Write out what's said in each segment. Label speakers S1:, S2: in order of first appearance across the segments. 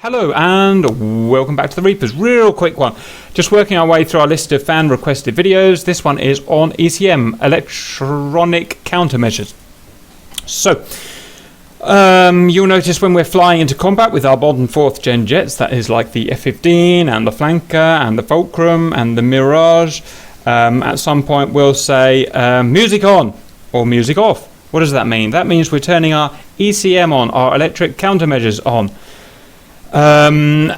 S1: Hello and welcome back to the Reapers. Real quick one. Just working our way through our list of fan requested videos. This one is on ECM, electronic countermeasures. So, you'll notice when we're flying into combat with our modern 4th gen jets, that is like the F-15 and the Flanker and the Fulcrum and the Mirage, at some point we'll say music on or music off. What does that mean? That means we're turning our ECM on, our electric countermeasures on.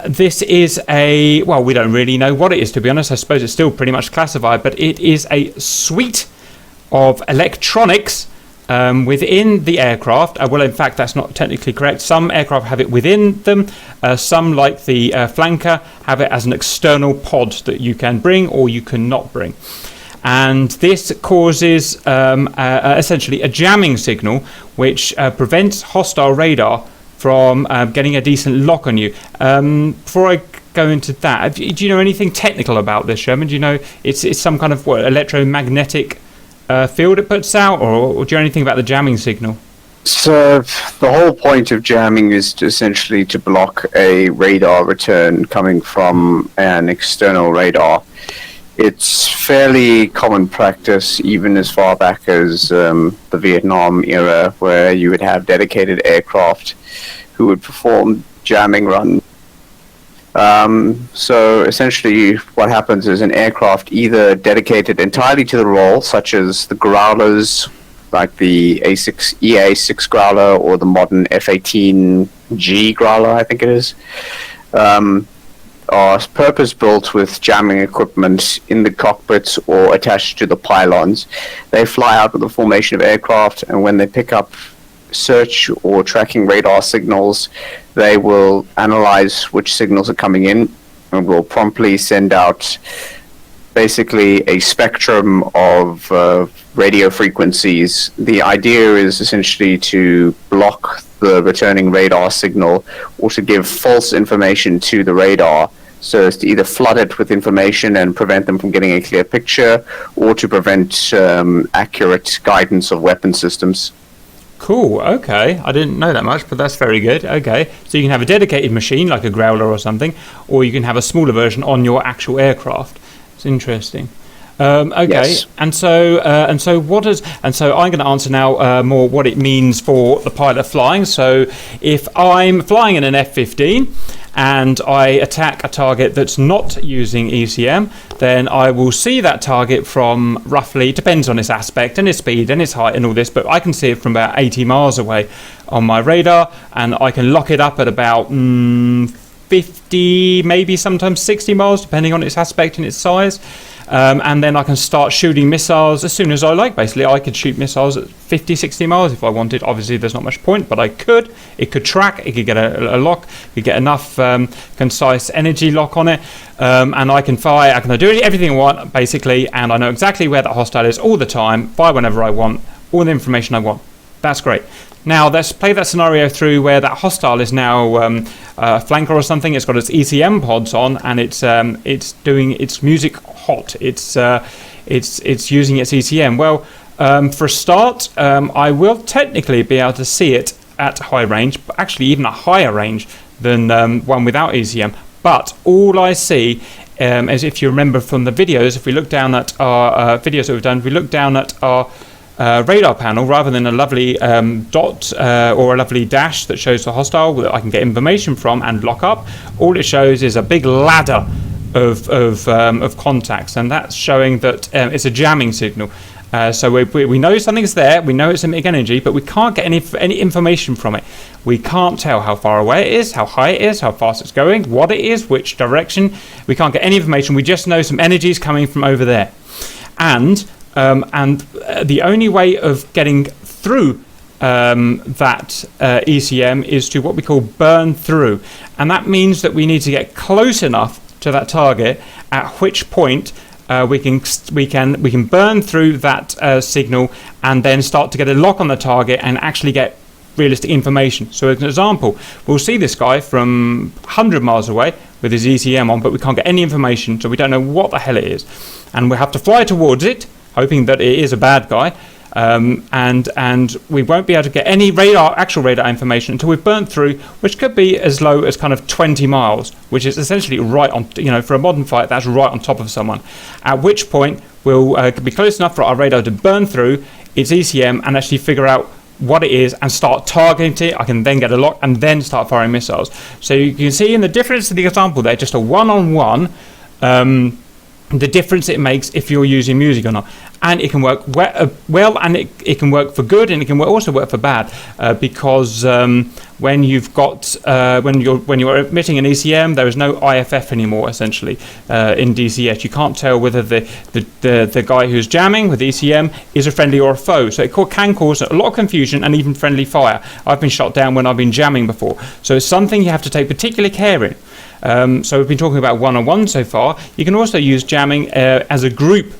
S1: This is well, we don't really know what it is, to be honest. I suppose it's still pretty much classified, but it is a suite of electronics within the aircraft. Well, in fact, that's not technically correct. Some aircraft have it within them. Some, like the Flanker, have it as an external pod that you can bring or you cannot bring. And this causes essentially a jamming signal which prevents hostile radar from getting a decent lock on you. Before I go into that, do you know anything technical about this, Sherman? Do you know it's some kind of electromagnetic field it puts out, or do you know anything about the jamming signal?
S2: So the whole point of jamming is essentially to block a radar return coming from an external radar. It's fairly common practice, even as far back as the Vietnam era, where you would have dedicated aircraft who would perform jamming runs. So essentially what happens is an aircraft either dedicated entirely to the role, such as the Growlers, like the EA6 Growler or the modern F-18G Growler, I think it is, are purpose-built with jamming equipment in the cockpits or attached to the pylons. They fly out with a formation of aircraft, and when they pick up search or tracking radar signals, they will analyze which signals are coming in and will promptly send out basically a spectrum of radio frequencies. The idea is essentially to block the returning radar signal or to give false information to the radar, so as to either flood it with information and prevent them from getting a clear picture, or to prevent accurate guidance of weapon systems.
S1: Cool, okay. I didn't know that much, but that's very good. Okay, so you can have a dedicated machine like a Growler or something, or you can have a smaller version on your actual aircraft. It's interesting. Okay, yes. and so I'm going to answer now more what it means for the pilot flying. So if I'm flying in an F-15 and I attack a target that's not using ECM, then I will see that target from roughly, depends on its aspect and its speed and its height and all this, but I can see it from about 80 miles away on my radar, and I can lock it up at about 50, maybe sometimes 60 miles, depending on its aspect and its size. And then I can start shooting missiles as soon as I like. Basically, I could shoot missiles at 50, 60 miles if I wanted. Obviously, there's not much point, but I could. It could track. It could get a lock. It could get enough concise energy lock on it. And I can fire. I can do everything I want, basically. And I know exactly where that hostile is all the time. Fire whenever I want. All the information I want. That's great. Now, let's play that scenario through where that hostile is now a Flanker or something. It's got its ECM pods on, and it's doing its music hot. It's using its ECM. Well, for a start, I will technically be able to see it at high range, but actually even a higher range than one without ECM. But all I see, as if you remember from the videos, if we look down at our videos that we've done, if we look down at our radar panel, rather than a lovely dot or a lovely dash that shows the hostile that I can get information from and lock up, all it shows is a big ladder of contacts, and that's showing that it's a jamming signal. So we know something's there, we know it's emitting energy, but we can't get any information from it. We can't tell how far away it is, how high it is, how fast it's going, what it is, which direction. We can't get any information. We just know some energy is coming from over there. And the only way of getting through that ECM is to what we call burn through, and that means that we need to get close enough to that target, at which point we can burn through that signal and then start to get a lock on the target and actually get realistic information. So as an example, we'll see this guy from 100 miles away with his ECM on, but we can't get any information, so we don't know what the hell it is, and we have to fly towards it, hoping that it is a bad guy, and we won't be able to get any actual radar information until we've burnt through, which could be as low as kind of 20 miles, which is essentially right on, for a modern fight, that's right on top of someone. At which point we'll be close enough for our radar to burn through its ECM and actually figure out what it is and start targeting it. I can then get a lock and then start firing missiles. So you can see in the difference in the example there, just a one-on-one, the difference it makes if you're using music or not. And it can work well, and it can work for good, and it can also work for bad, because when you've got when you're emitting an ECM, there is no IFF anymore. Essentially, in DCS, you can't tell whether the guy who's jamming with ECM is a friendly or a foe. So it can cause a lot of confusion and even friendly fire. I've been shot down when I've been jamming before. So it's something you have to take particular care in. So we've been talking about one-on-one so far. You can also use jamming as a group.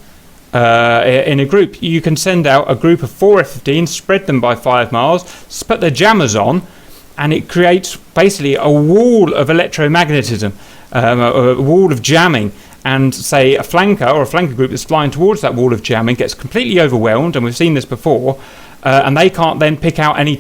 S1: In a group, you can send out a group of 4 F-15s, spread them by 5 miles, put their jammers on, and it creates basically a wall of electromagnetism, a wall of jamming. And say a flanker or a flanker group that's flying towards that wall of jamming gets completely overwhelmed, and we've seen this before, and they can't then pick out any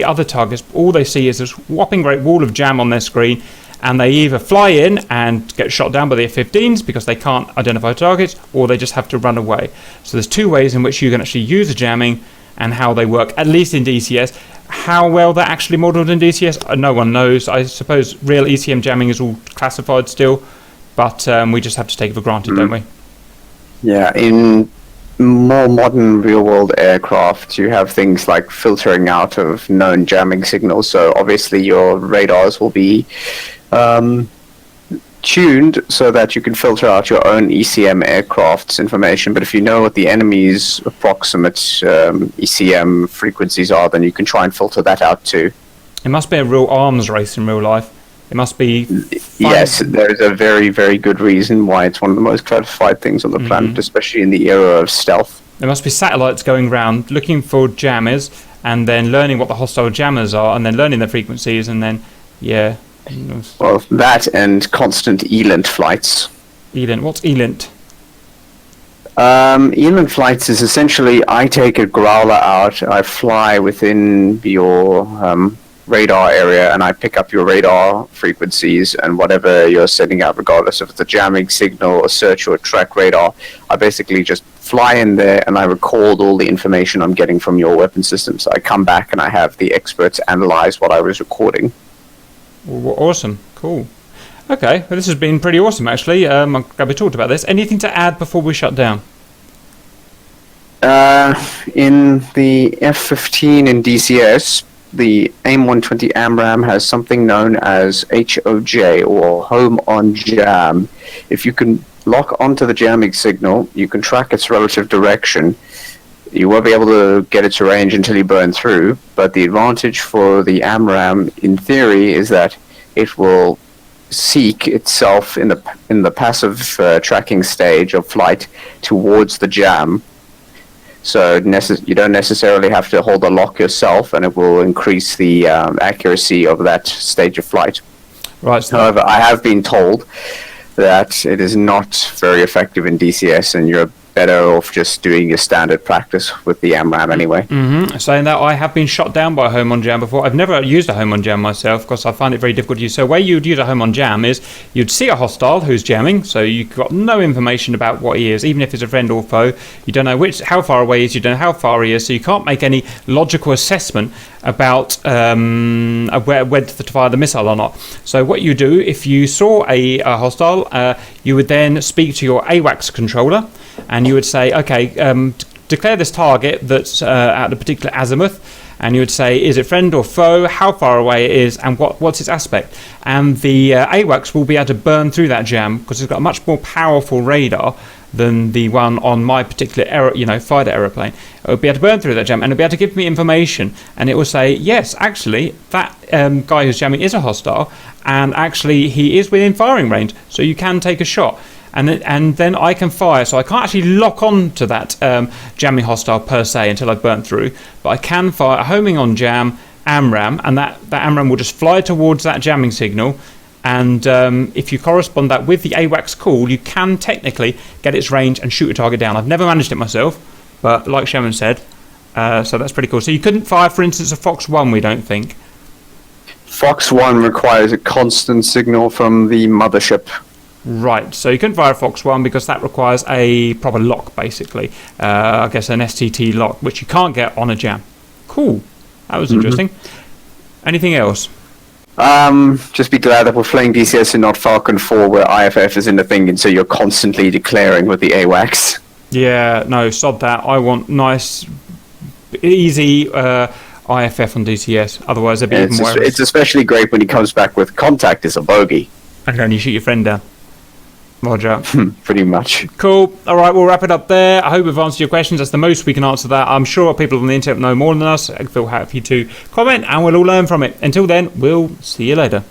S1: other targets. All they see is this whopping great wall of jam on their screen, and they either fly in and get shot down by the F-15s because they can't identify targets, or they just have to run away. So there's 2 ways in which you can actually use the jamming and how they work, at least in DCS. How well they're actually modelled in DCS, no one knows. I suppose real ECM jamming is all classified still, but we just have to take it for granted, don't we?
S2: Yeah, in more modern real-world aircraft, you have things like filtering out of known jamming signals. So obviously your radars will be tuned so that you can filter out your own ECM aircraft's information. But if you know what the enemy's approximate ECM frequencies are, then you can try and filter that out too.
S1: It must be a real arms race in real life. It must be fun.
S2: Yes, there's a very, very good reason why it's one of the most classified things on the planet, especially in the era of stealth.
S1: There must be satellites going around looking for jammers and then learning what the hostile jammers are and then learning their frequencies and then, yeah.
S2: Well, that and constant ELINT flights.
S1: ELINT, what's ELINT?
S2: ELINT flights is essentially I take a growler out, I fly within your radar area, and I pick up your radar frequencies and whatever you're sending out, regardless if it's a jamming signal, a search, or a track radar. I basically just fly in there and I record all the information I'm getting from your weapon systems. I come back and I have the experts analyze what I was recording.
S1: Awesome, cool. Okay, well, this has been pretty awesome actually. I'm glad we talked about this. Anything to add before we shut down?
S2: In the F-15 in DCS, the AIM-120 AMRAAM has something known as HOJ, or Home on Jam. If you can lock onto the jamming signal, you can track its relative direction. You won't be able to get its range until you burn through, but the advantage for the AMRAAM, in theory, is that it will seek itself in the passive tracking stage of flight towards the jam. So you don't necessarily have to hold the lock yourself, and it will increase the accuracy of that stage of flight.
S1: Right. So
S2: however, I have been told that it is not very effective in DCS, and you're better off just doing your standard practice with the AMRAAM anyway.
S1: Saying that, I have been shot down by a home on jam before. I've never used a home on jam myself because I find it very difficult to use. So the way you'd use a home on jam is you'd see a hostile who's jamming, so you've got no information about what he is, even if it's a friend or foe. You don't know how far away he is, you don't know how far he is, so you can't make any logical assessment about whether to fire the missile or not. So what you do, if you saw a hostile, you would then speak to your AWACS controller, and you would say, okay, declare this target that's at a particular azimuth, and you would say, is it friend or foe, how far away it is, and what's its aspect. And the AWACS will be able to burn through that jam because it's got a much more powerful radar than the one on my particular fighter aeroplane. It will be able to burn through that jam, and it'll be able to give me information, and it will say, yes, actually, that guy who's jamming is a hostile, and actually he is within firing range, so you can take a shot. And then I can fire, so I can't actually lock on to that jamming hostile per se until I've burnt through, but I can fire a homing on jam AMRAAM, and that AMRAAM will just fly towards that jamming signal, and if you correspond that with the AWACS call, you can technically get its range and shoot a target down. I've never managed it myself, but like Sherman said, So that's pretty cool. So you couldn't fire, for instance, a Fox 1, we don't think.
S2: Fox 1 requires a constant signal from the mothership.
S1: Right, so you couldn't fire a Fox 1 because that requires a proper lock, basically. I guess an STT lock, which you can't get on a jam. Cool. That was interesting. Anything else?
S2: Just be glad that we're playing DCS and not Falcon 4, where IFF is in the thing, and so you're constantly declaring with the AWACS.
S1: Yeah, no, sod that. I want nice, easy IFF on DCS. Otherwise, there'd be even more.
S2: It's especially great when he comes back with contact is a bogey.
S1: And then you shoot your friend down. Roger.
S2: Pretty much.
S1: Cool. All right, we'll wrap it up there. I hope we've answered your questions. That's the most we can answer that. I'm sure people on the internet know more than us. Feel happy to comment, and we'll all learn from it. Until then, we'll see you later.